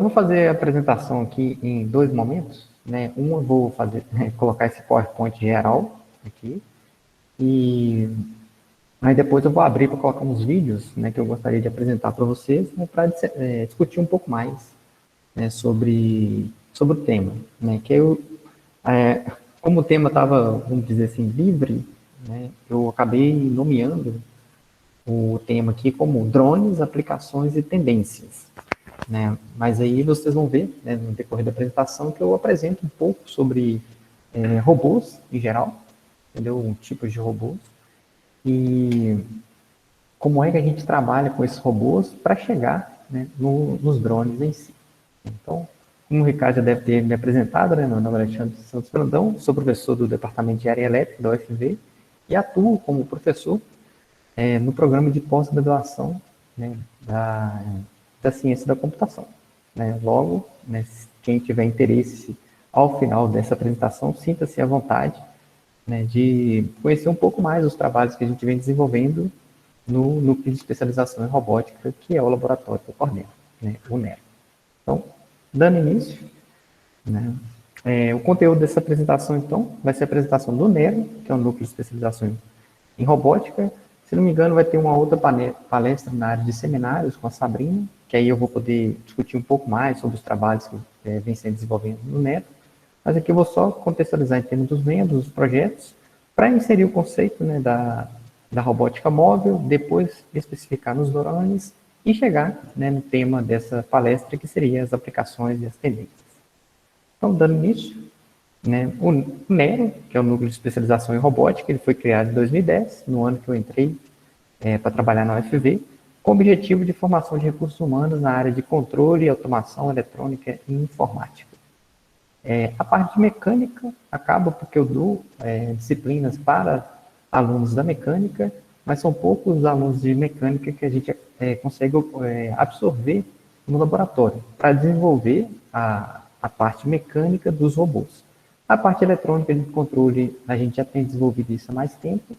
vou fazer a apresentação aqui em dois momentos, né? Um eu vou fazer, colocar esse PowerPoint geral aqui, e aí depois eu vou abrir para colocar uns vídeos, né, que eu gostaria de apresentar para vocês, né, para discutir um pouco mais, né, sobre o tema, né? Que eu, é, como o tema estava, vamos dizer assim, livre, né, eu acabei nomeando o tema aqui como drones, aplicações e tendências, né? Mas aí vocês vão ver, né, no decorrer da apresentação, que eu apresento um pouco sobre robôs em geral, entendeu? Tipos de robôs e como é que a gente trabalha com esses robôs para chegar, né, nos drones em si. Então, como o Ricardo já deve ter me apresentado, né, meu nome é Alexandre Santos Brandão, sou professor do Departamento de Engenharia Elétrica da UFV e atuo como professor no programa de pós-graduação, né, da ciência da computação, né? Logo, né, quem tiver interesse ao final dessa apresentação, sinta-se à vontade, né, de conhecer um pouco mais os trabalhos que a gente vem desenvolvendo no núcleo de especialização em robótica, que é o laboratório que eu coordeno, né, o NERO. Então, dando início, né, o conteúdo dessa apresentação, então, vai ser a apresentação do NERO, que é o núcleo de especialização em robótica. Se não me engano, vai ter uma outra palestra na área de seminários com a Sabrina, que aí eu vou poder discutir um pouco mais sobre os trabalhos que vem sendo desenvolvidos no NERO. Mas aqui eu vou só contextualizar em termos dos membros, dos projetos, para inserir o conceito, né, da robótica móvel, depois especificar nos drones e chegar, né, no tema dessa palestra, que seria as aplicações e as tendências. Então, dando início, né, o NERO, que é o Núcleo de Especialização em Robótica, ele foi criado em 2010, no ano que eu entrei para trabalhar na UFV, com o objetivo de formação de recursos humanos na área de controle, automação eletrônica e informática. A parte de mecânica acaba porque eu dou disciplinas para alunos da mecânica, mas são poucos os alunos de mecânica que a gente consegue absorver no laboratório para desenvolver a parte mecânica dos robôs. A parte eletrônica de controle, a gente já tem desenvolvido isso há mais tempo,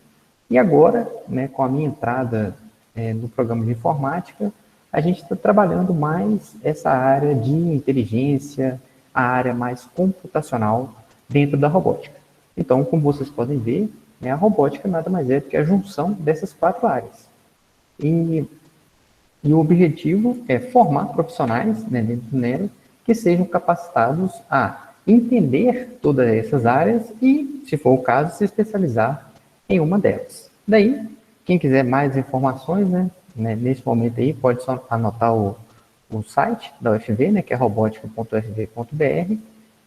e agora, né, com a minha entrada no programa de informática, a gente está trabalhando mais essa área de inteligência, a área mais computacional dentro da robótica. Então, como vocês podem ver, né, a robótica nada mais é do que a junção dessas quatro áreas. E o objetivo é formar profissionais, né, dentro do NERO que sejam capacitados a entender todas essas áreas e, se for o caso, se especializar em uma delas. Daí, quem quiser mais informações, né, nesse momento aí, pode só anotar o site da UFV, né, que é robótica.ufv.br,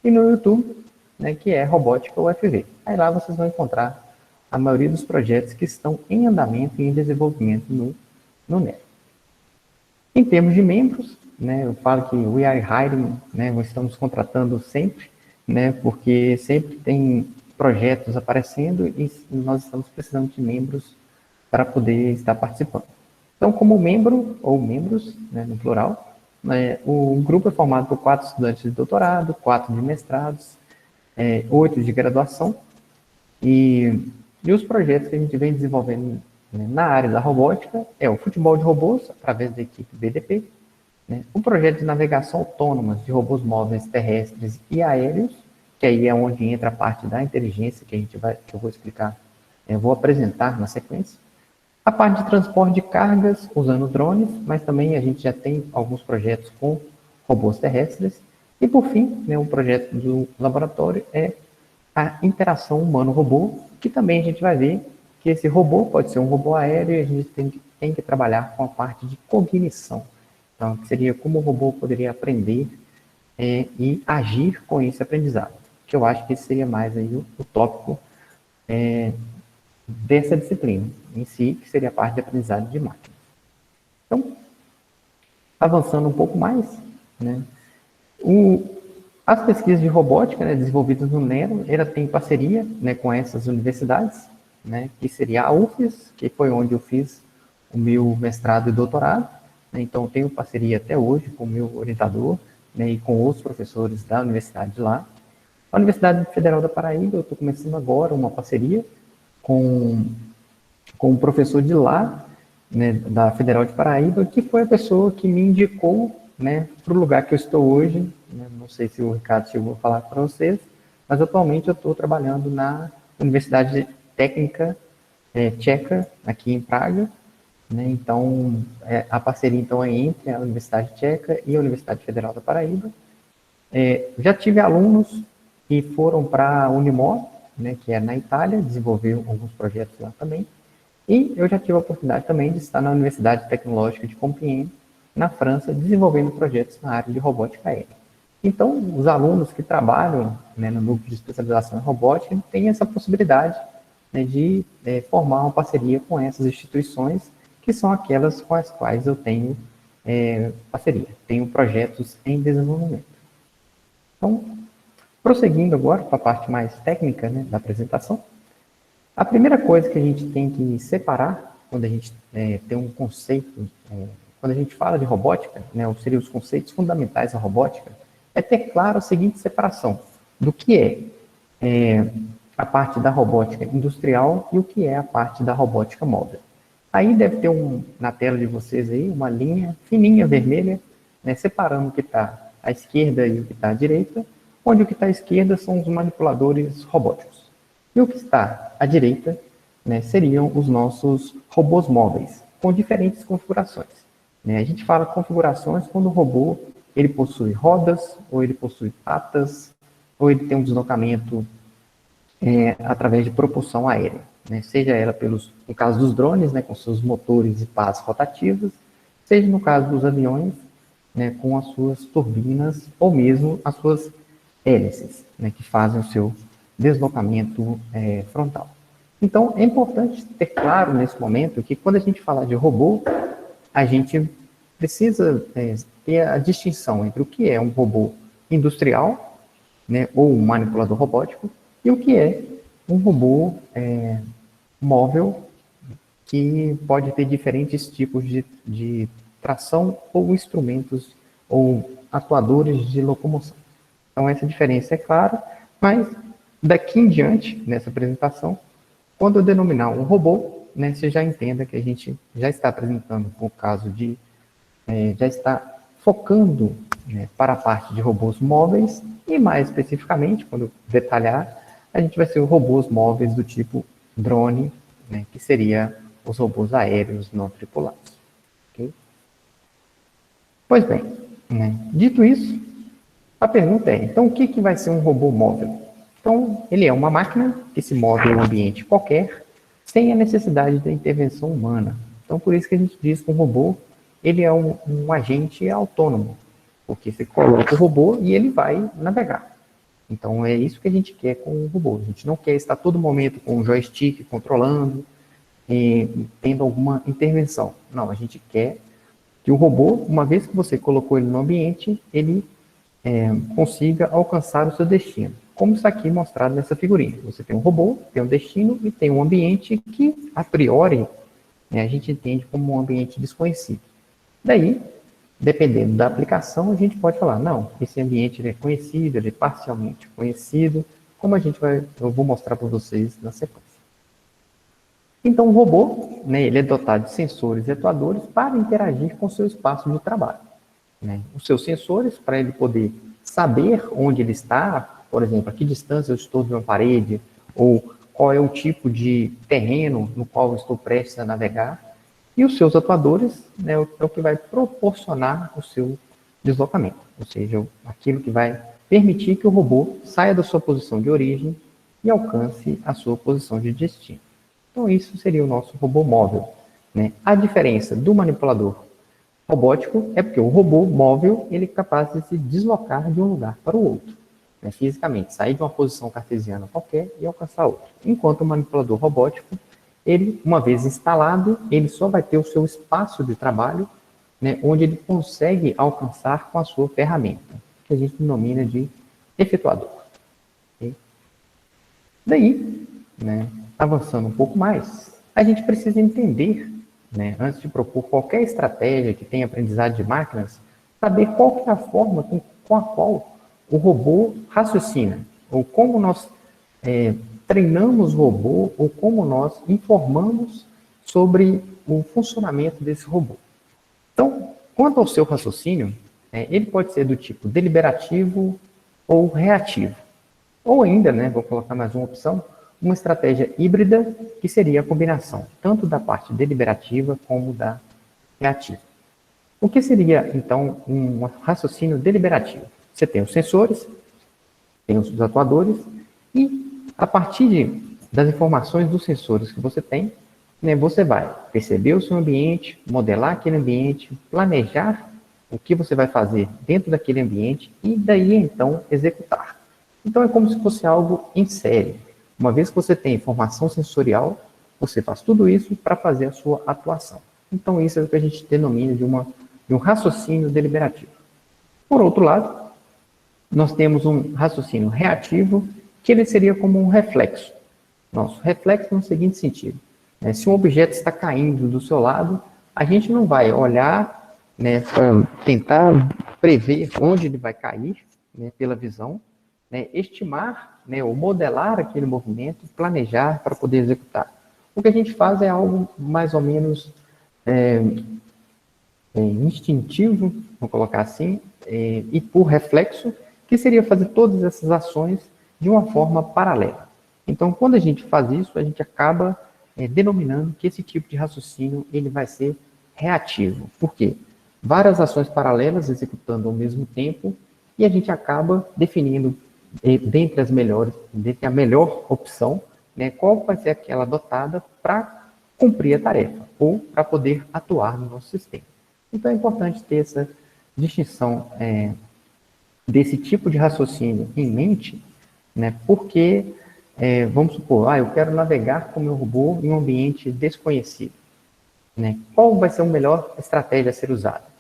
e no YouTube, né, que é Robótica UFV. Aí lá vocês vão encontrar a maioria dos projetos que estão em andamento e em desenvolvimento no NERO. Em termos de membros, né, eu falo que we are hiring, né, nós estamos contratando sempre, né, porque sempre tem projetos aparecendo e nós estamos precisando de membros para poder estar participando. Então, como membro, ou membros, né, no plural, o grupo é formado por 4 estudantes de doutorado, 4 de mestrados, 8 de graduação, e os projetos que a gente vem desenvolvendo, né, na área da robótica é o futebol de robôs, através da equipe BDP, né, um projeto de navegação autônoma de robôs móveis terrestres e aéreos, que aí é onde entra a parte da inteligência que eu vou explicar, eu vou apresentar na sequência. A parte de transporte de cargas usando drones, mas também a gente já tem alguns projetos com robôs terrestres. E, por fim, né, um projeto do laboratório é a interação humano-robô, que também a gente vai ver que esse robô pode ser um robô aéreo e a gente tem que trabalhar com a parte de cognição. Então, que seria como o robô poderia aprender e agir com esse aprendizado. Que eu acho que esse seria mais aí o tópico dessa disciplina em si, que seria a parte de aprendizado de máquina. Então, avançando um pouco mais, né, as pesquisas de robótica, né, desenvolvidas no NERO, ela tem parceria, né, com essas universidades, né, que seria a UFES, que foi onde eu fiz o meu mestrado e doutorado, né, então tenho parceria até hoje com o meu orientador, né, e com outros professores da universidade de lá. A Universidade Federal da Paraíba, eu estou começando agora uma parceria com um professor de lá, né, da Federal de Paraíba, que foi a pessoa que me indicou né, para o lugar que eu estou hoje, né, não sei se o Ricardo chegou a falar para vocês, mas atualmente eu estou trabalhando na Universidade Técnica Tcheca, aqui em Praga, né, então a parceria então é entre a Universidade Tcheca e a Universidade Federal da Paraíba. Já tive alunos que foram para a Unimor, né, que é na Itália, desenvolver alguns projetos lá também, e eu já tive a oportunidade também de estar na Universidade Tecnológica de Compiègne, na França, desenvolvendo projetos na área de robótica aérea. Então, os alunos que trabalham, né, no núcleo de especialização em robótica têm essa possibilidade, né, de formar uma parceria com essas instituições, que são aquelas com as quais eu tenho parceria, tenho projetos em desenvolvimento. Então, prosseguindo agora para a parte mais técnica, né, da apresentação, a primeira coisa que a gente tem que separar quando a gente tem um conceito, quando a gente fala de robótica, né, ou seriam os conceitos fundamentais da robótica, é ter claro a seguinte separação do que é a parte da robótica industrial e o que é a parte da robótica móvel. Aí deve ter na tela de vocês aí uma linha fininha vermelha, né, separando o que está à esquerda e o que está à direita, onde o que está à esquerda são os manipuladores robóticos. E o que está à direita, né, seriam os nossos robôs móveis, com diferentes configurações. Né? A gente fala configurações quando o robô ele possui rodas, ou ele possui patas, ou ele tem um deslocamento através de propulsão aérea. Né? Seja ela no caso dos drones, né, com seus motores e pás rotativas, seja no caso dos aviões, né, com as suas turbinas, ou mesmo as suas hélices, né, que fazem o seu deslocamento frontal. Então, é importante ter claro nesse momento que quando a gente fala de robô, a gente precisa ter a distinção entre o que é um robô industrial, né, ou um manipulador robótico, e o que é um robô móvel que pode ter diferentes tipos de tração ou instrumentos ou atuadores de locomoção. Então, essa diferença é clara, mas daqui em diante, nessa apresentação, quando eu denominar um robô, né, você já entenda que a gente já está apresentando o caso de, já está focando, né, para a parte de robôs móveis, e mais especificamente, quando eu detalhar, a gente vai ser os robôs móveis do tipo drone, né, que seria os robôs aéreos não tripulados. Okay? Pois bem, né, dito isso, a pergunta é, então o que vai ser um robô móvel? Então, ele é uma máquina que se move em um ambiente qualquer, sem a necessidade da intervenção humana. Então, por isso que a gente diz que um robô, ele é um agente autônomo, porque você coloca o robô e ele vai navegar. Então, é isso que a gente quer com o robô. A gente não quer estar todo momento com o joystick controlando, tendo alguma intervenção. Não, a gente quer que o robô, uma vez que você colocou ele no ambiente, ele consiga alcançar o seu destino. Como está aqui mostrado nessa figurinha. Você tem um robô, tem um destino e tem um ambiente que, a priori, né, a gente entende como um ambiente desconhecido. Daí, dependendo da aplicação, a gente pode falar, não, esse ambiente ele é conhecido, ele é parcialmente conhecido, como eu vou mostrar para vocês na sequência. Então, o robô, né, ele é dotado de sensores e atuadores para interagir com o seu espaço de trabalho. Né? Os seus sensores, para ele poder saber onde ele está, por exemplo, a que distância eu estou de uma parede, ou qual é o tipo de terreno no qual eu estou prestes a navegar, e os seus atuadores, né, é o que vai proporcionar o seu deslocamento, ou seja, aquilo que vai permitir que o robô saia da sua posição de origem e alcance a sua posição de destino. Então, isso seria o nosso robô móvel. Né? A diferença do manipulador robótico é porque o robô móvel ele é capaz de se deslocar de um lugar para o outro, né, fisicamente, sair de uma posição cartesiana qualquer e alcançar outra. Enquanto o manipulador robótico, ele, uma vez instalado, ele só vai ter o seu espaço de trabalho, né, onde ele consegue alcançar com a sua ferramenta, que a gente denomina de efetuador. Okay? Daí, né, avançando um pouco mais, a gente precisa entender, né, antes de propor qualquer estratégia que tenha aprendizado de máquinas, saber qual que é a forma com a qual o robô raciocina, ou como nós treinamos o robô, ou como nós informamos sobre o funcionamento desse robô. Então, quanto ao seu raciocínio, ele pode ser do tipo deliberativo ou reativo. Ou ainda, vou colocar mais uma opção, uma estratégia híbrida, que seria a combinação tanto da parte deliberativa como da reativa. O que seria, então, um raciocínio deliberativo? Você tem os sensores, tem os atuadores, e a partir das informações dos sensores que você tem, você vai perceber o seu ambiente, modelar aquele ambiente, planejar o que você vai fazer dentro daquele ambiente e daí, então, executar. Então, é como se fosse algo em série. Uma vez que você tem informação sensorial, você faz tudo isso para fazer a sua atuação. Então, isso é o que a gente denomina de um raciocínio deliberativo. Por outro lado, nós temos um raciocínio reativo, que ele seria como um reflexo. Nosso reflexo no seguinte sentido. Se um objeto está caindo do seu lado, a gente não vai olhar, para tentar prever onde ele vai cair, pela visão, estimar, ou modelar aquele movimento, planejar para poder executar. O que a gente faz é algo mais ou menos instintivo, vamos colocar assim, e por reflexo, que seria fazer todas essas ações de uma forma paralela. Então, quando a gente faz isso, a gente acaba denominando que esse tipo de raciocínio ele vai ser reativo. Por quê? Várias ações paralelas executando ao mesmo tempo e a gente acaba definindo dentre a melhor opção, qual vai ser aquela adotada para cumprir a tarefa ou para poder atuar no nosso sistema. Então, é importante ter essa distinção desse tipo de raciocínio em mente, porque, vamos supor, eu quero navegar com o meu robô em um ambiente desconhecido. Qual vai ser a melhor estratégia a ser usada?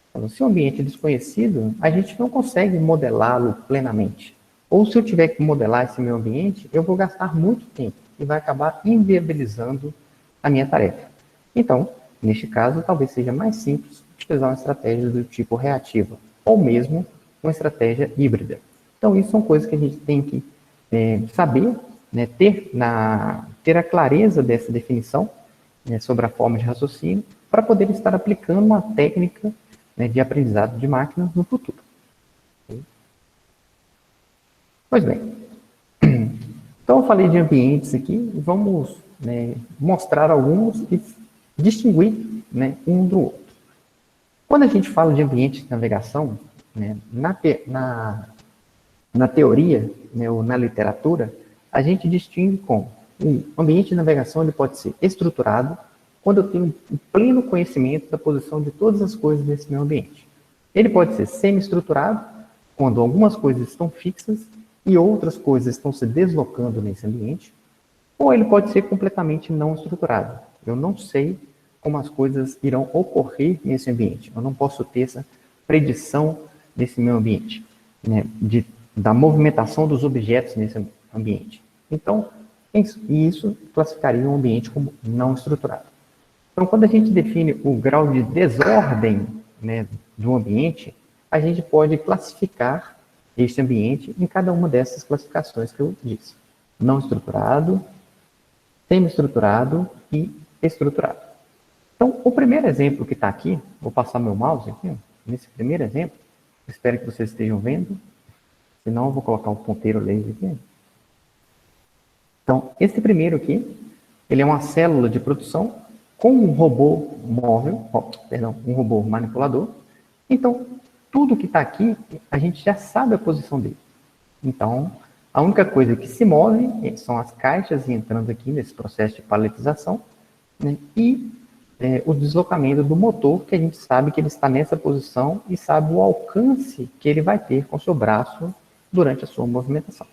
Então, se o ambiente é desconhecido, a gente não consegue modelá-lo plenamente. Ou se eu tiver que modelar esse meu ambiente, eu vou gastar muito tempo e vai acabar inviabilizando a minha tarefa. Então, neste caso, talvez seja mais simples utilizar uma estratégia do tipo reativa, ou mesmo uma estratégia híbrida. Então, isso são coisas que a gente tem que saber, ter a clareza dessa definição sobre a forma de raciocínio, para poder estar aplicando uma técnica de aprendizado de máquinas no futuro. Pois bem, então eu falei de ambientes aqui, vamos mostrar alguns e distinguir um do outro. Quando a gente fala de ambiente de navegação, na teoria, ou na literatura, a gente distingue como um ambiente de navegação ele pode ser estruturado quando eu tenho um pleno conhecimento da posição de todas as coisas nesse meu ambiente. Ele pode ser semi-estruturado, quando algumas coisas estão fixas e outras coisas estão se deslocando nesse ambiente, ou ele pode ser completamente não estruturado. Eu não sei como as coisas irão ocorrer nesse ambiente. Eu não posso ter essa predição desse meu ambiente, da movimentação dos objetos nesse ambiente. Então, isso classificaria um ambiente como não estruturado. Então, quando a gente define o grau de desordem de um ambiente, a gente pode classificar este ambiente em cada uma dessas classificações que eu disse. Não estruturado, semi-estruturado e estruturado. Então, o primeiro exemplo que está aqui, vou passar meu mouse aqui, nesse primeiro exemplo, espero que vocês estejam vendo, senão eu vou colocar um ponteiro laser aqui. Então, esse primeiro aqui, ele é uma célula de produção com um robô móvel, um robô manipulador. Então, tudo que está aqui, a gente já sabe a posição dele. Então, a única coisa que se move são as caixas entrando aqui nesse processo de paletização, e o deslocamento do motor, que a gente sabe que ele está nessa posição e sabe o alcance que ele vai ter com o seu braço durante a sua movimentação.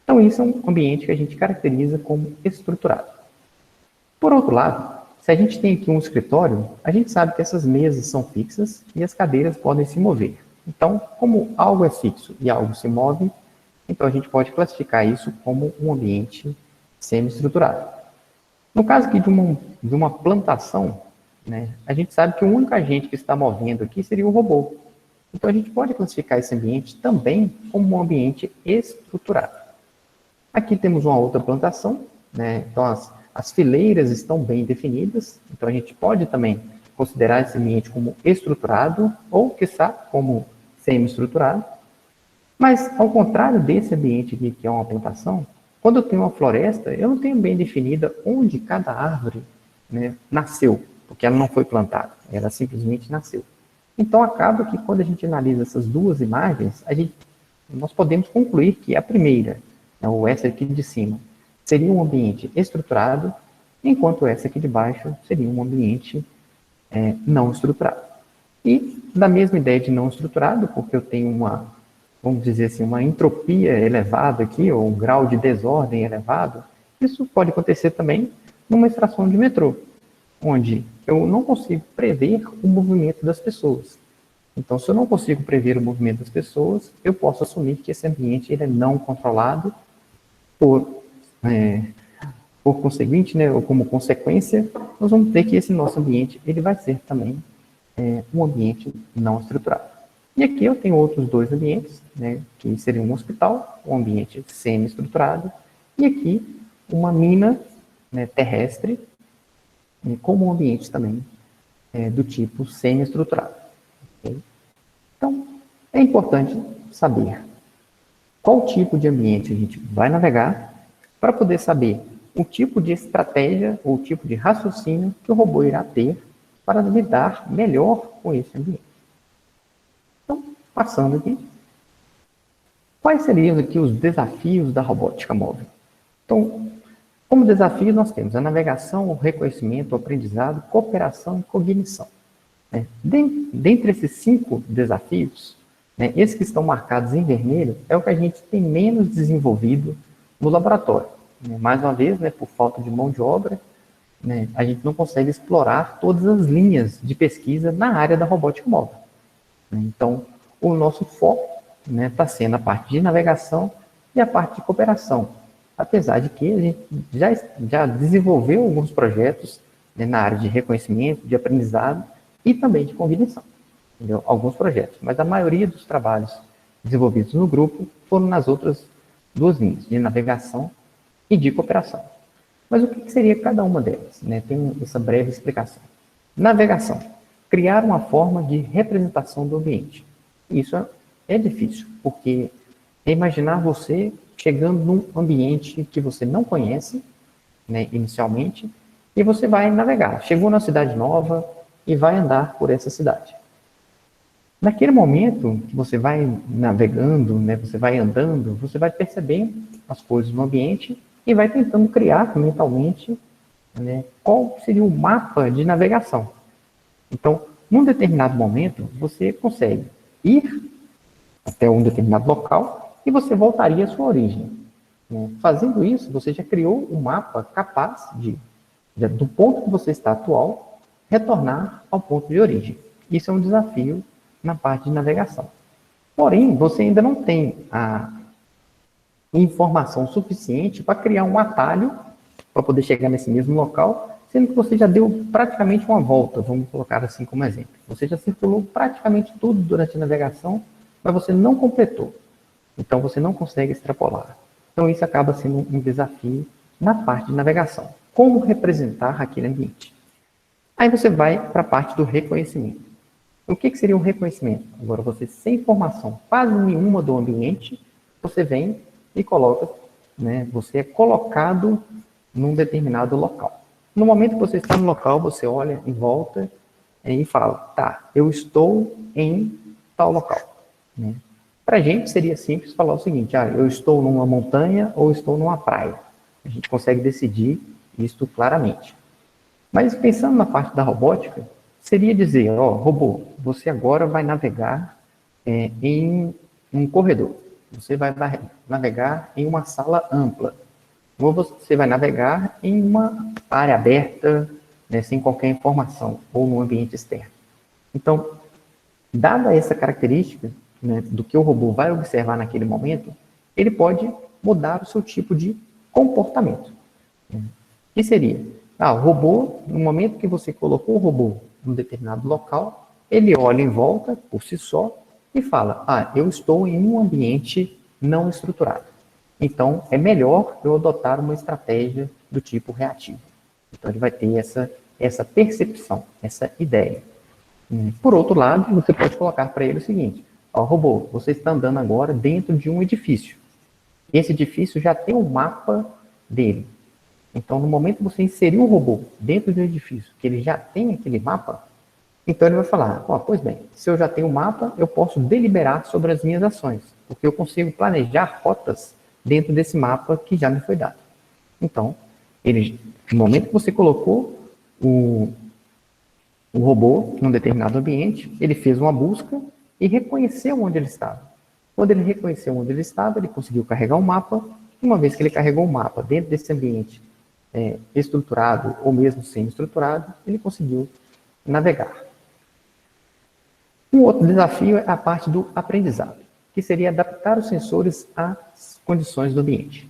Então, isso é um ambiente que a gente caracteriza como estruturado. Por outro lado, se a gente tem aqui um escritório, a gente sabe que essas mesas são fixas e as cadeiras podem se mover. Então, como algo é fixo e algo se move, então a gente pode classificar isso como um ambiente semi-estruturado. No caso aqui de uma plantação, a gente sabe que o único agente que está movendo aqui seria o robô. Então, a gente pode classificar esse ambiente também como um ambiente estruturado. Aqui temos uma outra plantação, então as fileiras estão bem definidas, então a gente pode também considerar esse ambiente como estruturado ou, quiçá, como semi-estruturado. Mas, ao contrário desse ambiente aqui, que é uma plantação, quando eu tenho uma floresta, eu não tenho bem definida onde cada árvore, né, nasceu, porque ela não foi plantada, ela simplesmente nasceu. Então, acaba que quando a gente analisa essas duas imagens, nós podemos concluir que a primeira, né, ou essa aqui de cima, seria um ambiente estruturado, enquanto essa aqui de baixo seria um ambiente não estruturado. E da mesma ideia de não estruturado, porque eu tenho vamos dizer assim, uma entropia elevada aqui, ou um grau de desordem elevado, isso pode acontecer também numa estação de metrô, onde eu não consigo prever o movimento das pessoas. Então, se eu não consigo prever o movimento das pessoas, eu posso assumir que esse ambiente ele é não controlado, por conseguinte, né, ou como consequência, nós vamos ter que esse nosso ambiente ele vai ser também um ambiente não estruturado. E aqui eu tenho outros dois ambientes, né, que seriam um hospital, um ambiente semi-estruturado, e aqui uma mina, né, terrestre, como um ambiente também do tipo semi-estruturado. Okay? Então, é importante saber qual tipo de ambiente a gente vai navegar para poder saber o tipo de estratégia ou o tipo de raciocínio que o robô irá ter para lidar melhor com esse ambiente. Então, passando aqui, quais seriam aqui os desafios da robótica móvel? Então, como desafio, nós temos a navegação, o reconhecimento, o aprendizado, cooperação e cognição. Dentre esses 5 desafios, esses que estão marcados em vermelho é o que a gente tem menos desenvolvido no laboratório. Mais uma vez, por falta de mão de obra, a gente não consegue explorar todas as linhas de pesquisa na área da robótica móvel. Então, o nosso foco está sendo a parte de navegação e a parte de cooperação. Apesar de que a gente já desenvolveu alguns projetos na área de reconhecimento, de aprendizado e também de cognição. Entendeu? Alguns projetos, mas a maioria dos trabalhos desenvolvidos no grupo foram nas outras duas linhas, de navegação e de cooperação. Mas o que seria cada uma delas? Tem essa breve explicação. Navegação. Criar uma forma de representação do ambiente. Isso é difícil, porque é imaginar você chegando num ambiente que você não conhece, inicialmente, e você vai navegar. Chegou na cidade nova e vai andar por essa cidade. Naquele momento que você vai navegando, você vai andando, você vai percebendo as coisas no ambiente e vai tentando criar mentalmente qual seria o mapa de navegação. Então, num determinado momento, você consegue ir até um determinado local e você voltaria à sua origem. Fazendo isso, você já criou um mapa capaz do ponto que você está atual, retornar ao ponto de origem. Isso é um desafio na parte de navegação. Porém, você ainda não tem a informação suficiente para criar um atalho para poder chegar nesse mesmo local, sendo que você já deu praticamente uma volta, vamos colocar assim como exemplo. Você já circulou praticamente tudo durante a navegação, mas você não completou. Então, você não consegue extrapolar. Então, isso acaba sendo um desafio na parte de navegação. Como representar aquele ambiente? Aí você vai para a parte do reconhecimento. O que seria um reconhecimento? Agora, você sem informação quase nenhuma do ambiente, você vem e coloca, você é colocado num determinado local. No momento que você está no local, você olha em volta e fala, tá, eu estou em tal local. Para a gente seria simples falar o seguinte, eu estou numa montanha ou estou numa praia. A gente consegue decidir isso claramente. Mas pensando na parte da robótica, seria dizer, robô, você agora vai navegar em um corredor. Você vai navegar em uma sala ampla. Ou você vai navegar em uma área aberta, sem qualquer informação, ou no ambiente externo. Então, dada essa característica do que o robô vai observar naquele momento, ele pode mudar o seu tipo de comportamento. Que seria? O robô, no momento que você colocou o robô em um determinado local, ele olha em volta por si só e fala, eu estou em um ambiente não estruturado. Então, é melhor eu adotar uma estratégia do tipo reativo. Então, ele vai ter essa percepção, essa ideia. Por outro lado, você pode colocar para ele o seguinte, Ó, robô, você está andando agora dentro de um edifício. Esse edifício já tem um mapa dele. Então, no momento que você inserir o robô dentro de um edifício, que ele já tem aquele mapa, então ele vai falar, ó, pois bem, se eu já tenho o mapa, eu posso deliberar sobre as minhas ações, porque eu consigo planejar rotas dentro desse mapa que já me foi dado. Então, ele, no momento que você colocou o robô num determinado ambiente, ele fez uma busca e reconheceu onde ele estava. Quando ele reconheceu onde ele estava, ele conseguiu carregar o mapa. Uma vez que ele carregou o mapa dentro desse ambiente estruturado ou mesmo semi-estruturado, ele conseguiu navegar. Um outro desafio é a parte do aprendizado, que seria adaptar os sensores às condições do ambiente.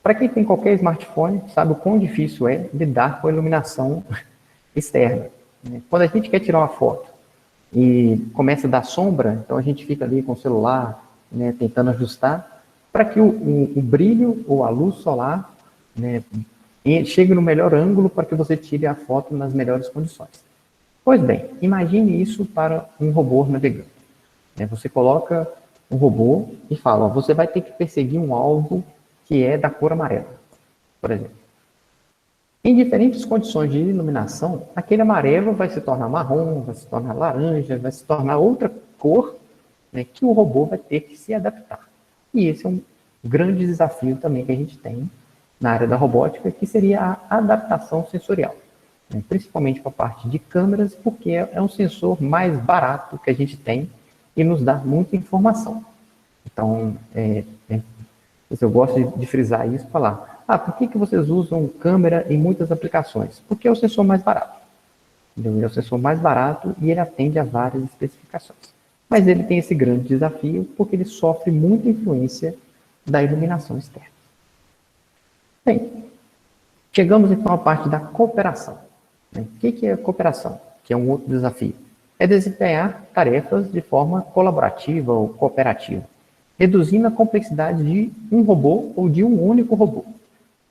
Para quem tem qualquer smartphone, sabe o quão difícil é lidar com a iluminação externa. Quando a gente quer tirar uma foto e começa a dar sombra, então a gente fica ali com o celular, né, tentando ajustar para que o brilho ou a luz solar, né, chegue no melhor ângulo para que você tire a foto nas melhores condições. Pois bem, imagine isso para um robô navegando. Você coloca um robô e fala, ó, você vai ter que perseguir um alvo que é da cor amarela, por exemplo. Em diferentes condições de iluminação, aquele amarelo vai se tornar marrom, vai se tornar laranja, vai se tornar outra cor, né, que o robô vai ter que se adaptar. E esse é um grande desafio também que a gente tem na área da robótica, que seria a adaptação sensorial, né, principalmente para a parte de câmeras, porque é um sensor mais barato que a gente tem e nos dá muita informação. Então, eu gosto de frisar isso e falar, por que vocês usam câmera em muitas aplicações? Porque é o sensor mais barato. Entendeu? É o sensor mais barato e ele atende a várias especificações. Mas ele tem esse grande desafio porque ele sofre muita influência da iluminação externa. Bem, chegamos então à parte da cooperação. O que é a cooperação? Que é um outro desafio. É desempenhar tarefas de forma colaborativa ou cooperativa, reduzindo a complexidade de um robô ou de um único robô.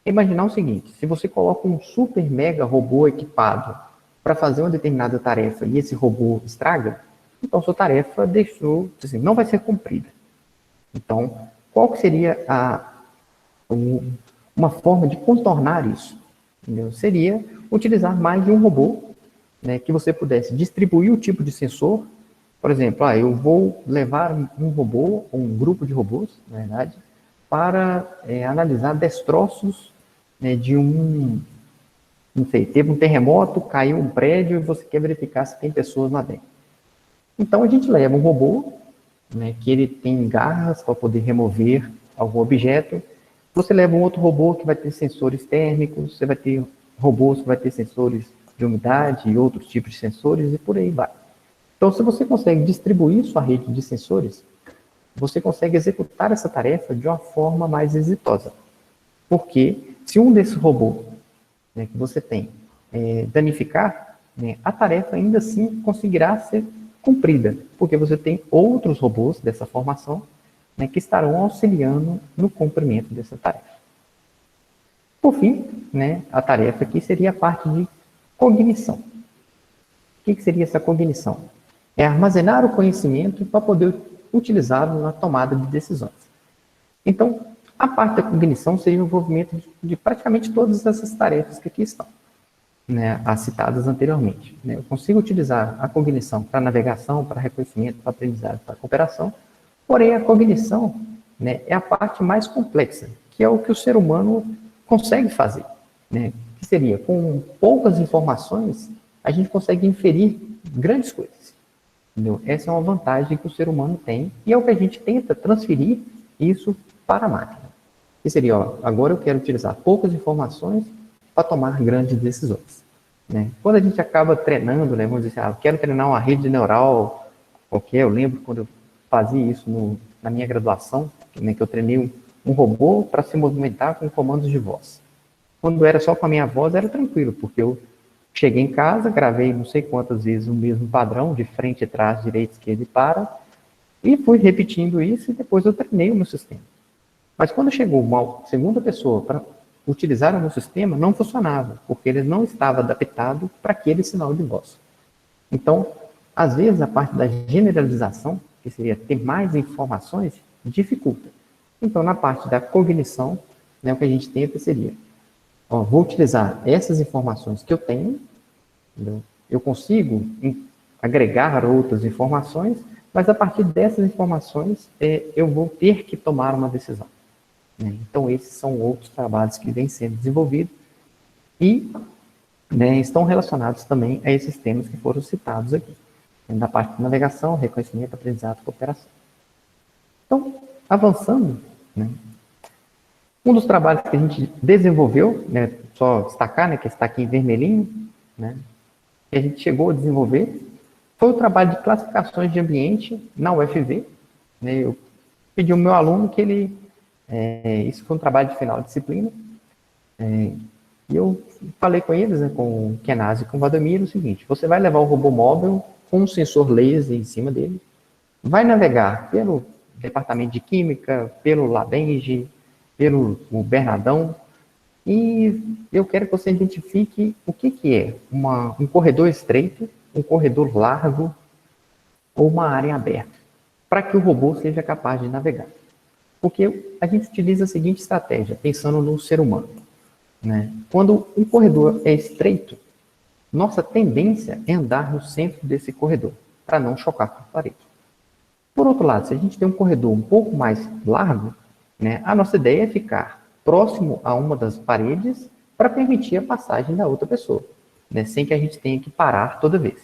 Imaginar o seguinte, se você coloca um super mega robô equipado para fazer uma determinada tarefa e esse robô estraga, então sua tarefa não vai ser cumprida. Então, qual que seria uma forma de contornar isso? Entendeu? Seria utilizar mais de um robô, né, que você pudesse distribuir o tipo de sensor. Por exemplo, eu vou levar um robô, ou um grupo de robôs, na verdade, para analisar destroços, né, de não sei, teve um terremoto, caiu um prédio e você quer verificar se tem pessoas lá dentro. Então a gente leva um robô, né, que ele tem garras para poder remover algum objeto. Você leva um outro robô que vai ter sensores térmicos, você vai ter robôs que vai ter sensores de umidade e outros tipos de sensores e por aí vai. Então, se você consegue distribuir sua rede de sensores, você consegue executar essa tarefa de uma forma mais exitosa. Porque se um desses robôs, né, que você tem danificar, né, a tarefa ainda assim conseguirá ser cumprida, porque você tem outros robôs dessa formação, né, que estarão auxiliando no cumprimento dessa tarefa. Por fim, né, a tarefa aqui seria a parte de cognição. O que seria essa cognição? É armazenar o conhecimento para poder utilizá-lo na tomada de decisões. Então, a parte da cognição seria o envolvimento de praticamente todas essas tarefas que aqui estão, né, as citadas anteriormente. Né? Eu consigo utilizar a cognição para navegação, para reconhecimento, para aprendizado, para cooperação, porém a cognição, né, é a parte mais complexa, que é o que o ser humano consegue fazer, né? Que seria, com poucas informações, a gente consegue inferir grandes coisas. Entendeu? Essa é uma vantagem que o ser humano tem e é o que a gente tenta transferir isso para a máquina. Que seria, agora eu quero utilizar poucas informações para tomar grandes decisões. Né? Quando a gente acaba treinando, né, vamos dizer, eu quero treinar uma rede neural qualquer, eu lembro quando eu fazia isso na minha graduação, né, que eu treinei um robô para se movimentar com comandos de voz. Quando era só com a minha voz, era tranquilo, porque eu cheguei em casa, gravei não sei quantas vezes o mesmo padrão, de frente, atrás, direita, esquerda e para, e fui repetindo isso e depois eu treinei o meu sistema. Mas quando chegou uma segunda pessoa para utilizar o meu sistema, não funcionava, porque ele não estava adaptado para aquele sinal de voz. Então, às vezes, a parte da generalização, que seria ter mais informações, dificulta. Então, na parte da cognição, né, o que a gente tenta seria, ó, vou utilizar essas informações que eu tenho, entendeu? Eu consigo agregar outras informações, mas a partir dessas informações eu vou ter que tomar uma decisão, né? Então, esses são outros trabalhos que vêm sendo desenvolvidos e, né, estão relacionados também a esses temas que foram citados aqui, na parte de navegação, reconhecimento, aprendizado e cooperação. Então, avançando, né, um dos trabalhos que a gente desenvolveu, né, só destacar, né, que está aqui em vermelhinho, né, que a gente chegou a desenvolver, foi o trabalho de classificações de ambiente na UFV. Né, eu pedi ao meu aluno que ele, isso foi um trabalho de final de disciplina, e eu falei com eles, né, com o Kenaz e com o Vademir, o seguinte: você vai levar o robô móvel com um sensor laser em cima dele, vai navegar pelo departamento de química, pelo Labenge, pelo o Bernardão, e eu quero que você identifique o que é um corredor estreito, um corredor largo ou uma área aberta, para que o robô seja capaz de navegar. Porque a gente utiliza a seguinte estratégia, pensando no ser humano, né? Quando um corredor é estreito, nossa tendência é andar no centro desse corredor, para não chocar com a parede. Por outro lado, se a gente tem um corredor um pouco mais largo, né, a nossa ideia é ficar próximo a uma das paredes para permitir a passagem da outra pessoa, né, sem que a gente tenha que parar toda vez.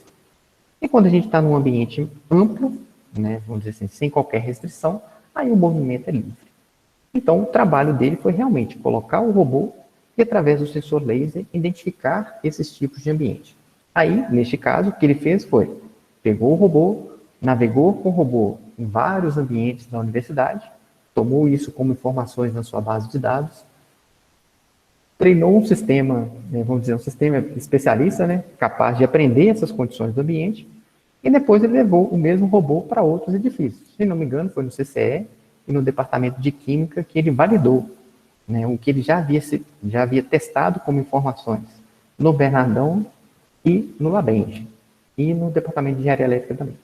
E quando a gente está num ambiente amplo, né, vamos dizer assim, sem qualquer restrição, aí o movimento é livre. Então, o trabalho dele foi realmente colocar o robô e, através do sensor laser, identificar esses tipos de ambiente. Aí, neste caso, o que ele fez foi, pegou o robô, navegou com o robô em vários ambientes da universidade, tomou isso como informações na sua base de dados, treinou um sistema, né, vamos dizer, um sistema especialista, né, capaz de aprender essas condições do ambiente, e depois ele levou o mesmo robô para outros edifícios. Se não me engano, foi no CCE e no departamento de Química que ele validou, né, o que ele já havia testado como informações no Bernardão e no Labenge, e no departamento de Engenharia Elétrica também.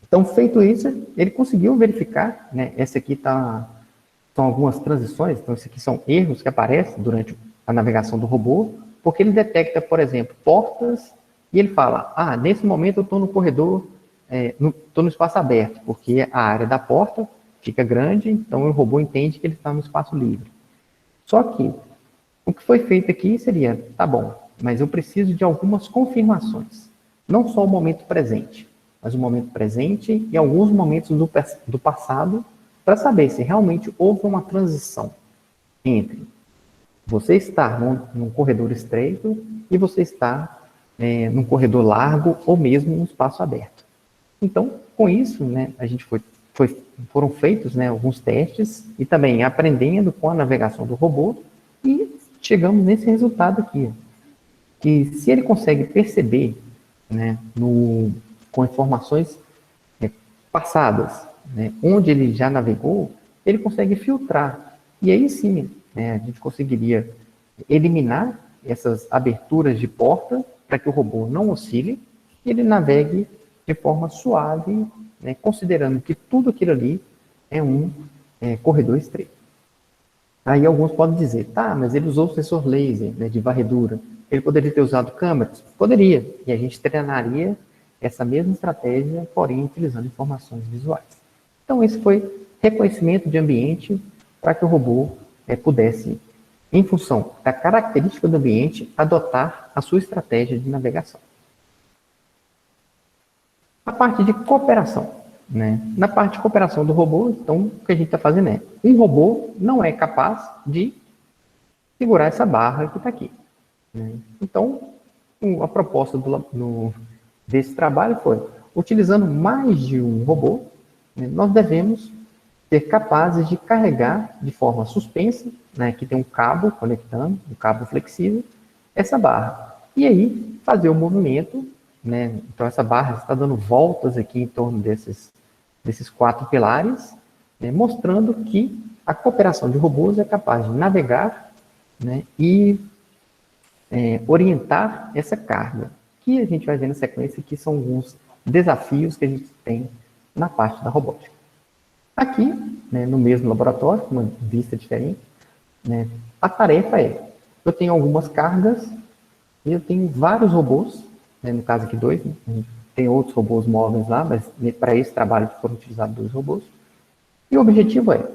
Então, feito isso, ele conseguiu verificar, né, essa aqui são algumas transições, então isso aqui são erros que aparecem durante a navegação do robô, porque ele detecta, por exemplo, portas, e ele fala, nesse momento eu estou no corredor, estou no espaço aberto, porque a área da porta fica grande, então o robô entende que ele está no espaço livre. Só que o que foi feito aqui seria, tá bom, mas eu preciso de algumas confirmações, não só o momento presente, mas o momento presente e alguns momentos do passado, para saber se realmente houve uma transição entre você estar num corredor estreito e você estar num corredor largo ou mesmo num espaço aberto. Então, com isso, né, a gente foram feitos, né, alguns testes e também aprendendo com a navegação do robô e chegamos nesse resultado aqui, que se ele consegue perceber, né, com informações passadas, né, onde ele já navegou, ele consegue filtrar. E aí sim, né, a gente conseguiria eliminar essas aberturas de porta para que o robô não oscile e ele navegue de forma suave, né, considerando que tudo aquilo ali é um corredor estreito. Aí alguns podem dizer, tá, mas ele usou o sensor laser, né, de varredura. Ele poderia ter usado câmeras? Poderia. E a gente treinaria essa mesma estratégia, porém utilizando informações visuais. Então, esse foi reconhecimento de ambiente para que o robô pudesse, em função da característica do ambiente, adotar a sua estratégia de navegação. A parte de cooperação, né? Na parte de cooperação do robô, então, o que a gente está fazendo é, um robô não é capaz de segurar essa barra que está aqui, né? Então, a proposta desse trabalho foi, utilizando mais de um robô, né, nós devemos ser capazes de carregar de forma suspensa, né, que tem um cabo conectando, um cabo flexível, essa barra. E aí, fazer o movimento, né? Então, essa barra está dando voltas aqui em torno desses 4 pilares, né, mostrando que a cooperação de robôs é capaz de navegar, né, e orientar essa carga, que a gente vai ver na sequência que são alguns desafios que a gente tem na parte da robótica. Aqui, né, no mesmo laboratório, com uma vista diferente, né, a tarefa é, eu tenho algumas cargas e eu tenho vários robôs, né, no caso aqui 2, né, tem outros robôs móveis lá, mas para esse trabalho foram utilizados 2 robôs. E o objetivo é,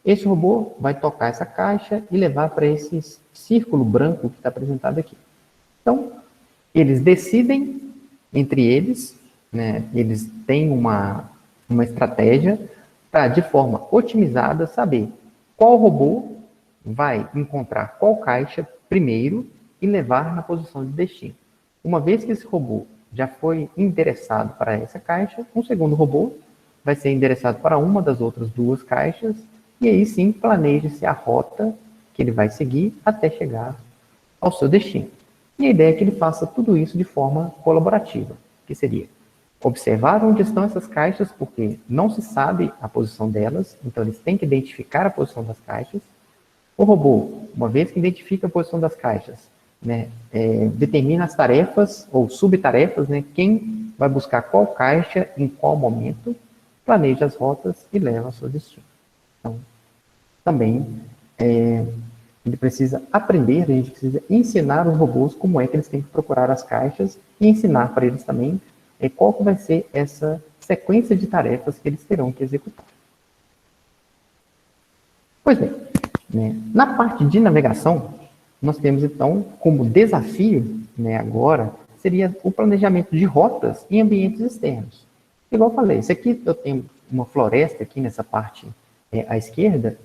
esse robô vai tocar essa caixa e levar para esse círculo branco que está apresentado aqui. Então, eles decidem entre eles, né, eles têm uma estratégia para, de forma otimizada, saber qual robô vai encontrar qual caixa primeiro e levar na posição de destino. Uma vez que esse robô já foi endereçado para essa caixa, um segundo robô vai ser endereçado para uma das outras 2 caixas e aí sim planeja-se a rota que ele vai seguir até chegar ao seu destino. E a ideia é que ele faça tudo isso de forma colaborativa, que seria observar onde estão essas caixas, porque não se sabe a posição delas, então eles têm que identificar a posição das caixas. O robô, uma vez que identifica a posição das caixas, né, determina as tarefas ou subtarefas, né, quem vai buscar qual caixa, em qual momento, planeja as rotas e leva ao seu destino. Então, também ele precisa aprender, a gente precisa ensinar os robôs como é que eles têm que procurar as caixas e ensinar para eles também qual que vai ser essa sequência de tarefas que eles terão que executar. Pois bem, né, na parte de navegação, nós temos então como desafio, né, agora, seria o planejamento de rotas em ambientes externos. Igual eu falei, isso aqui eu tenho uma floresta aqui nessa parte à esquerda,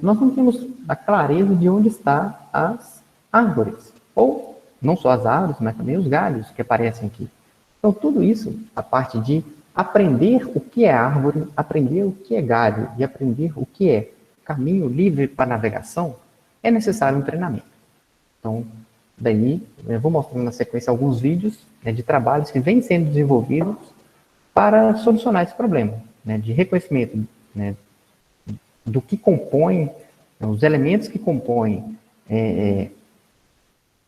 nós não temos a clareza de onde estão as árvores, ou não só as árvores, mas também os galhos que aparecem aqui. Então, tudo isso, a parte de aprender o que é árvore, aprender o que é galho e aprender o que é caminho livre para navegação, é necessário um treinamento. Então, daí, eu vou mostrando na sequência alguns vídeos, né, de trabalhos que vêm sendo desenvolvidos para solucionar esse problema, né, de reconhecimento, né, do que compõe, os elementos que compõem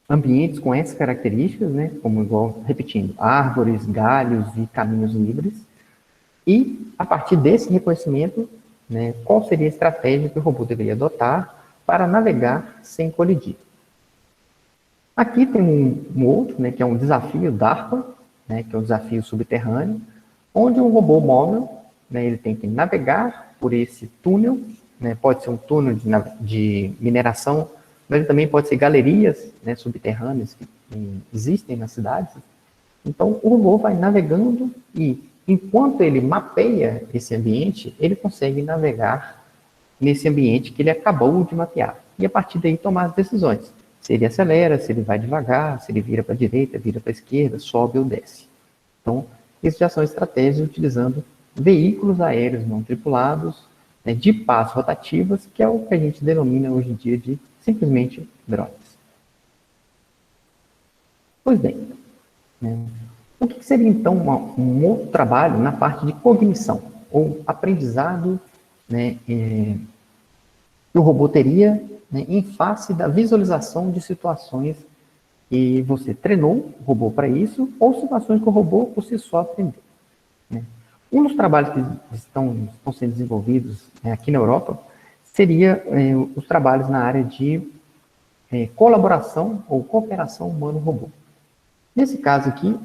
ambientes com essas características, né, como igual, repetindo, árvores, galhos e caminhos livres, e a partir desse reconhecimento, né, qual seria a estratégia que o robô deveria adotar para navegar sem colidir. Aqui tem um outro, né, que é um desafio DARPA, né, que é um desafio subterrâneo, onde um robô móvel, né, ele tem que navegar por esse túnel, né, pode ser um túnel de mineração, mas também pode ser galerias, né, subterrâneas que existem nas cidades. Então, o robô vai navegando e, enquanto ele mapeia esse ambiente, ele consegue navegar nesse ambiente que ele acabou de mapear. E, a partir daí, tomar as decisões. Se ele acelera, se ele vai devagar, se ele vira para a direita, vira para a esquerda, sobe ou desce. Então, isso já são estratégias utilizando veículos aéreos não tripulados, né, de pás rotativas, que é o que a gente denomina hoje em dia de simplesmente drones. Pois bem, né, o que seria então um outro trabalho na parte de cognição, ou aprendizado, né, que o robô teria, né, em face da visualização de situações que você treinou o robô para isso, ou situações que o robô por si só aprendeu. Né? Um dos trabalhos que estão sendo desenvolvidos, né, aqui na Europa seria os trabalhos na área de colaboração ou cooperação humano-robô. Nesse caso aqui,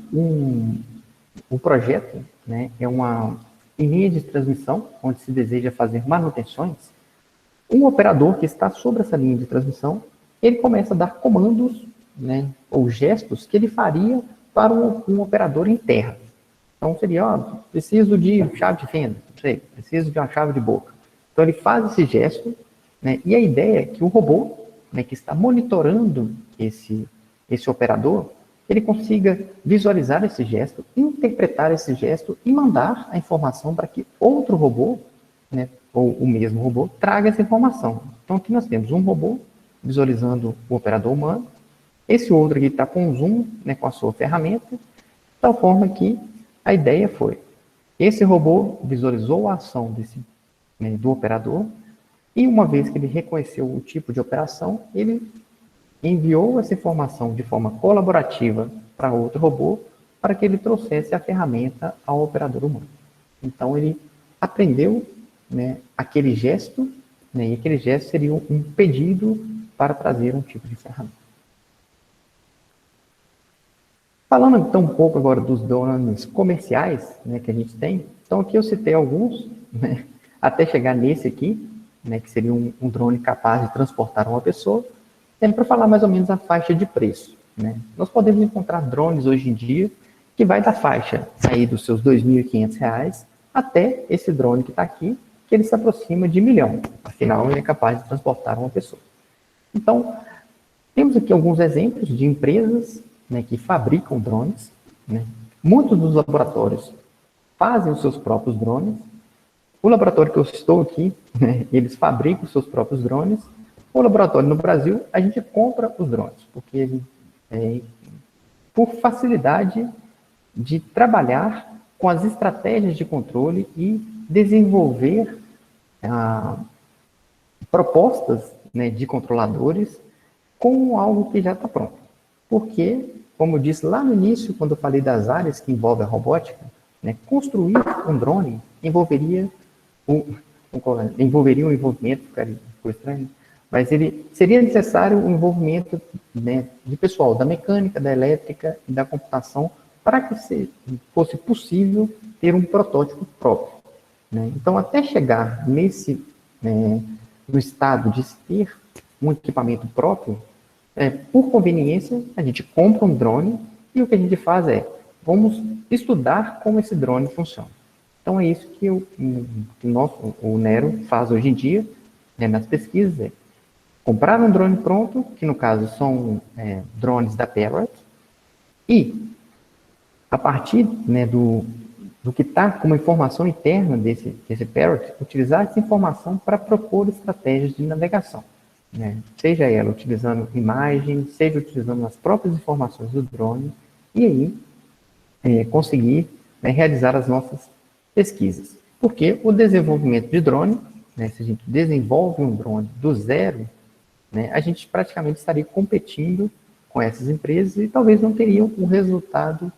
o projeto, né, é uma linha de transmissão onde se deseja fazer manutenções. Um operador que está sobre essa linha de transmissão, ele começa a dar comandos, né, ou gestos que ele faria para um operador em terra. Então seria, ó, preciso de chave de fenda, não sei, preciso de uma chave de boca. Então ele faz esse gesto, né, e a ideia é que o robô, né, que está monitorando esse operador, ele consiga visualizar esse gesto, interpretar esse gesto e mandar a informação para que outro robô, né, ou o mesmo robô, traga essa informação. Então aqui nós temos um robô visualizando o operador humano, esse outro aqui está com um zoom, né, com a sua ferramenta, de tal forma que a ideia foi, esse robô visualizou a ação do operador, e uma vez que ele reconheceu o tipo de operação, ele enviou essa informação de forma colaborativa para outro robô, para que ele trouxesse a ferramenta ao operador humano. Então, ele aprendeu, né, aquele gesto, né, e aquele gesto seria um pedido para trazer um tipo de ferramenta. Falando então um pouco agora dos drones comerciais, né, que a gente tem, então aqui eu citei alguns, né, até chegar nesse aqui, né, que seria um drone capaz de transportar uma pessoa, para falar mais ou menos a faixa de preço. Né? Nós podemos encontrar drones hoje em dia que vai da faixa aí dos seus R$ 2.500 até esse drone que está aqui, que ele se aproxima de 1 milhão. Afinal, ele é capaz de transportar uma pessoa. Então, temos aqui alguns exemplos de empresas, né, que fabricam drones. Né? Muitos dos laboratórios fazem os seus próprios drones. O laboratório que eu estou aqui, né, eles fabricam os seus próprios drones. O laboratório no Brasil, a gente compra os drones, porque por facilidade de trabalhar com as estratégias de controle e desenvolver propostas, né, de controladores com algo que já está pronto. Porque, como eu disse lá no início, quando eu falei das áreas que envolvem a robótica, né, construir um drone envolveria um envolvimento, ficou estranho, mas ele seria necessário o envolvimento, né, de pessoal da mecânica, da elétrica e da computação para que fosse possível ter um protótipo próprio. Né? Então, até chegar no estado de ter um equipamento próprio, por conveniência, a gente compra um drone e o que a gente faz vamos estudar como esse drone funciona. Então, é isso que o Nero faz hoje em dia, né, nas pesquisas, comprar um drone pronto, que no caso são drones da Parrot, e a partir, né, do que está como informação interna desse Parrot, utilizar essa informação para propor estratégias de navegação. Né? Seja ela utilizando imagens, seja utilizando as próprias informações do drone, e aí conseguir, né, realizar as nossas pesquisas. Porque o desenvolvimento de drone, né, se a gente desenvolve um drone do zero, né, a gente praticamente estaria competindo com essas empresas e talvez não teriam um resultado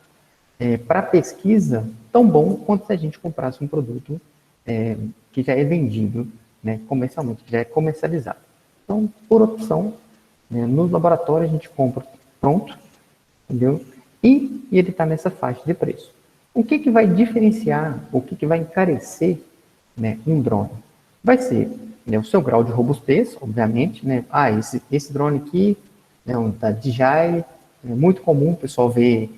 para pesquisa tão bom quanto se a gente comprasse um produto que já é vendido, né, comercialmente, que já é comercializado. Então, por opção, né, nos laboratórios a gente compra pronto, entendeu? E ele está nessa faixa de preço. O que vai diferenciar, o que vai encarecer, né, um drone? Vai ser, né, o seu grau de robustez, obviamente, né? Esse drone aqui, né, da DJI, é muito comum o pessoal ver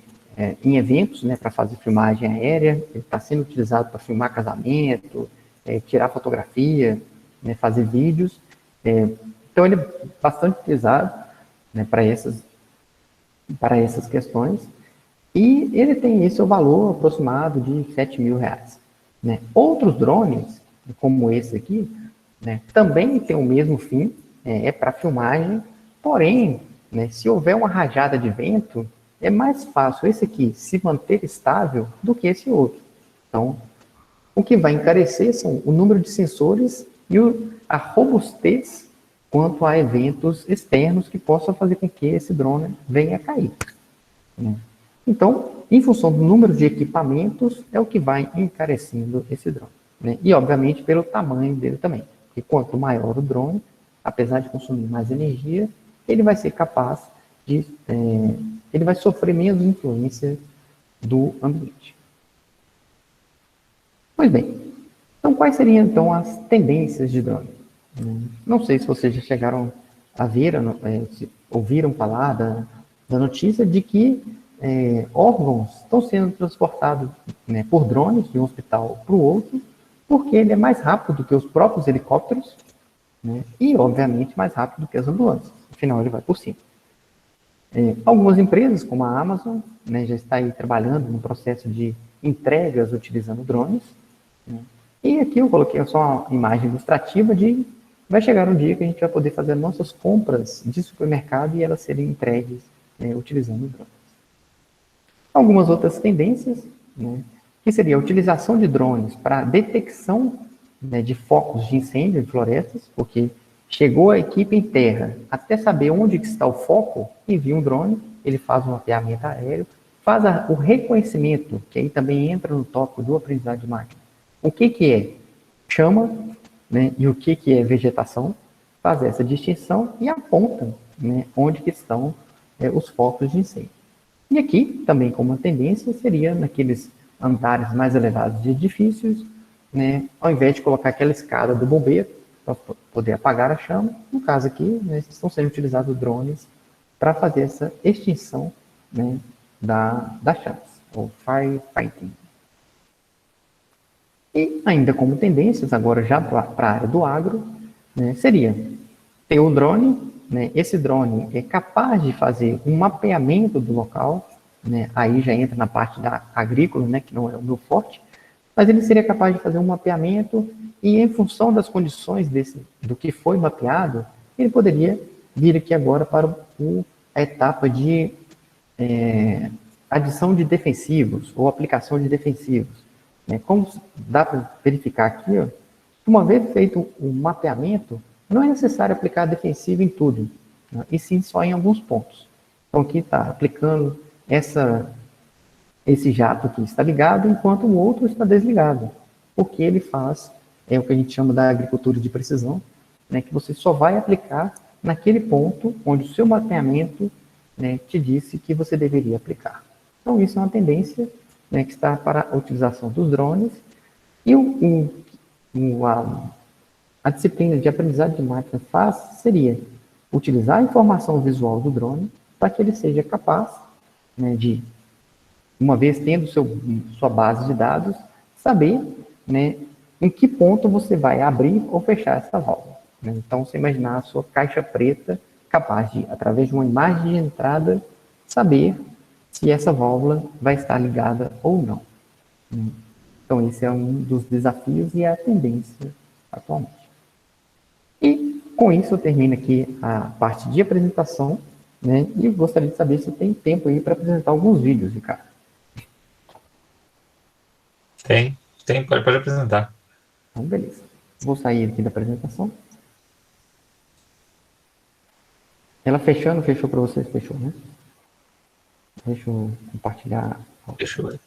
em eventos, né, para fazer filmagem aérea, ele está sendo utilizado para filmar casamento, tirar fotografia, né, fazer vídeos. Então, ele é bastante utilizado, né, para essas questões. E ele tem esse valor aproximado de R$7.000. Né? Outros drones, como esse aqui, né, também tem o mesmo fim, para filmagem, porém, né, se houver uma rajada de vento, é mais fácil esse aqui se manter estável do que esse outro. Então, o que vai encarecer são o número de sensores e a robustez quanto a eventos externos que possam fazer com que esse drone venha a cair. Né? Então, em função do número de equipamentos, é o que vai encarecendo esse drone. Né? E, obviamente, pelo tamanho dele também. Porque quanto maior o drone, apesar de consumir mais energia, ele vai ser capaz de... ele vai sofrer menos influência do ambiente. Pois bem, então quais seriam então as tendências de drone? Não sei se vocês já chegaram a ver, ouviram falar da notícia de que órgãos estão sendo transportados, né, por drones de um hospital para o outro, porque ele é mais rápido do que os próprios helicópteros, né, e, obviamente, mais rápido do que as ambulâncias. Afinal, ele vai por cima. Algumas empresas, como a Amazon, né, já está aí trabalhando no processo de entregas utilizando drones. Né, e aqui eu coloquei só uma imagem ilustrativa de vai chegar um dia que a gente vai poder fazer nossas compras de supermercado e elas serem entregues, né, utilizando drones. Algumas outras tendências, né, que seria a utilização de drones para detecção, né, de focos de incêndio em florestas, porque chegou a equipe em terra até saber onde está o foco, envia um drone, ele faz um mapeamento aéreo faz o reconhecimento, que aí também entra no tópico do aprendizado de máquina. O que é chama, né, e o que é vegetação, faz essa distinção e aponta, né, onde que estão os focos de incêndio. E aqui, também como uma tendência, seria naqueles andares mais elevados de edifícios, né, ao invés de colocar aquela escada do bombeiro para poder apagar a chama, no caso aqui, né, estão sendo utilizados drones para fazer essa extinção, né, das chamas, ou firefighting. E ainda como tendências, agora já para a área do agro, né, seria ter o drone, né, esse drone é capaz de fazer um mapeamento do local, né, aí já entra na parte da agrícola, né, que não é o meu forte, mas ele seria capaz de fazer um mapeamento e em função das condições do que foi mapeado, ele poderia vir aqui agora para a etapa de adição de defensivos ou aplicação de defensivos. Né? Como dá para verificar aqui, ó, uma vez feito o mapeamento, não é necessário aplicar defensivo em tudo, né? E sim só em alguns pontos. Então aqui está aplicando esse jato aqui está ligado, enquanto o outro está desligado. Porque ele faz o que a gente chama da agricultura de precisão, né, que você só vai aplicar naquele ponto onde o seu mapeamento, né, te disse que você deveria aplicar. Então isso é uma tendência, né, que está para a utilização dos drones. E a disciplina de aprendizagem de máquina faz seria utilizar a informação visual do drone para que ele seja capaz, né, de, uma vez tendo sua base de dados, saber, né, em que ponto você vai abrir ou fechar essa válvula. Né? Então, você imaginar a sua caixa preta capaz de, através de uma imagem de entrada, saber se essa válvula vai estar ligada ou não. Então, esse é um dos desafios e é a tendência atualmente. E, com isso, eu termino aqui a parte de apresentação, né? E gostaria de saber se tem tempo aí para apresentar alguns vídeos, Ricardo. Pode apresentar. Então, beleza. Vou sair aqui da apresentação. Ela fechou para vocês? Fechou, né? Deixa eu compartilhar. Deixa eu ver.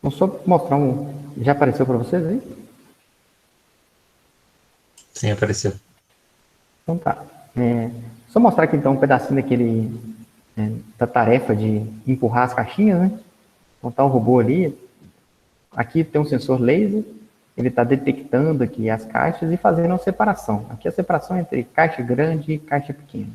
Vou só mostrar um. Já apareceu para vocês aí? Sim, apareceu. Então tá. Só mostrar aqui então um pedacinho da tarefa de empurrar as caixinhas, né? Então tá o robô ali. Aqui tem um sensor laser. Ele está detectando aqui as caixas e fazendo uma separação. Aqui a separação é entre caixa grande e caixa pequena.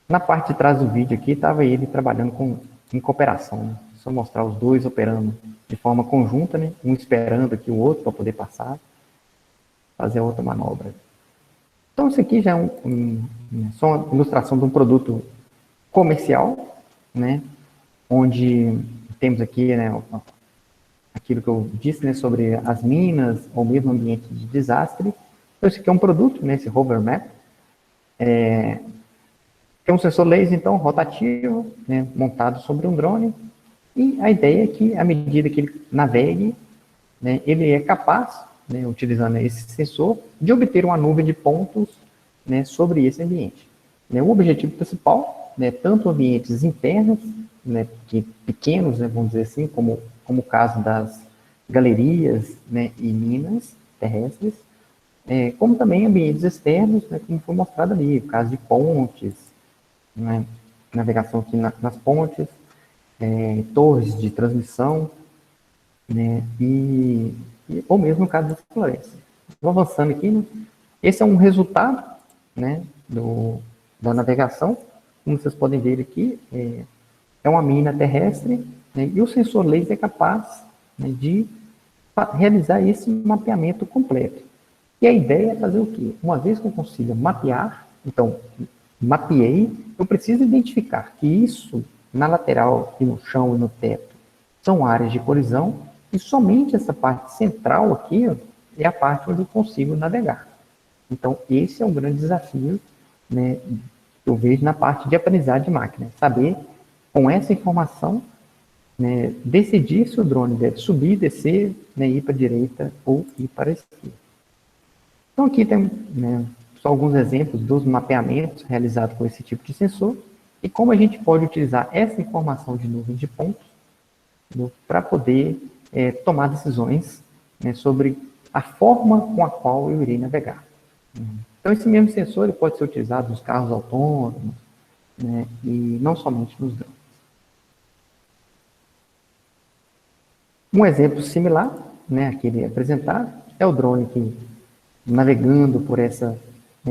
Na parte de trás do vídeo aqui estava ele trabalhando em cooperação, né? Só mostrar os dois operando de forma conjunta, né? Um esperando aqui o outro para poder passar, fazer outra manobra. Então isso aqui já é só uma ilustração de um produto comercial, né? Onde temos aqui, né, aquilo que eu disse, né, sobre as minas ou mesmo ambiente de desastre. Então esse aqui é um produto, né, esse Hover Map. Tem um sensor laser, então, rotativo, né, montado sobre um drone. E a ideia é que, à medida que ele navegue, né, ele é capaz, né, utilizando esse sensor, de obter uma nuvem de pontos, né, sobre esse ambiente. Né, o objetivo principal, né, tanto ambientes internos, né, pequenos, né, vamos dizer assim, como o caso das galerias, né, e minas terrestres, como também ambientes externos, né, como foi mostrado ali, o caso de pontes, né, navegação aqui nas pontes, torres de transmissão, né, ou mesmo no caso das florestas. Vou avançando aqui, né, esse é um resultado, né, da navegação, como vocês podem ver aqui, é uma mina terrestre, né, e o sensor laser é capaz, né, de realizar esse mapeamento completo. E a ideia é fazer o quê? Uma vez que eu consiga mapear, então, mapeei, eu preciso identificar que isso, na lateral e no chão e no teto, são áreas de colisão, e somente essa parte central aqui, ó, é a parte onde eu consigo navegar. Então, esse é um grande desafio, né, que eu vejo na parte de aprendizagem de máquina. Saber, com essa informação, né, decidir se o drone deve subir, descer, né, ir para a direita ou ir para a esquerda. Então aqui tem, né, só alguns exemplos dos mapeamentos realizados com esse tipo de sensor e como a gente pode utilizar essa informação de nuvem de pontos, né, para poder tomar decisões, né, sobre a forma com a qual eu irei navegar. Então esse mesmo sensor ele pode ser utilizado nos carros autônomos, né, e não somente nos drones. Um exemplo similar, né, aquele apresentado, é o drone que navegando por essa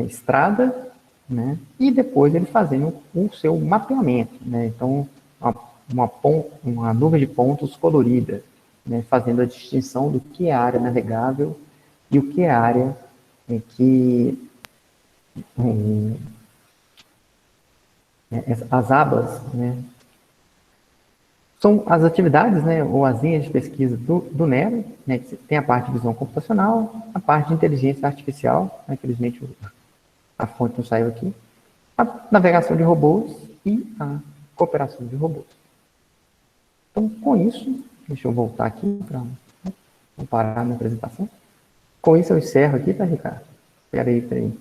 estrada, né, e depois ele fazendo o seu mapeamento, né, então uma nuvem de pontos colorida, né, fazendo a distinção do que é área navegável e o que é área que as abas, né, são as atividades, né, ou as linhas de pesquisa do Nero, né, que tem a parte de visão computacional, a parte de inteligência artificial, né, infelizmente a fonte não saiu aqui, a navegação de robôs e a cooperação de robôs. Então, com isso, deixa eu voltar aqui para parar a minha apresentação. Com isso eu encerro aqui, tá, Ricardo? Espera aí.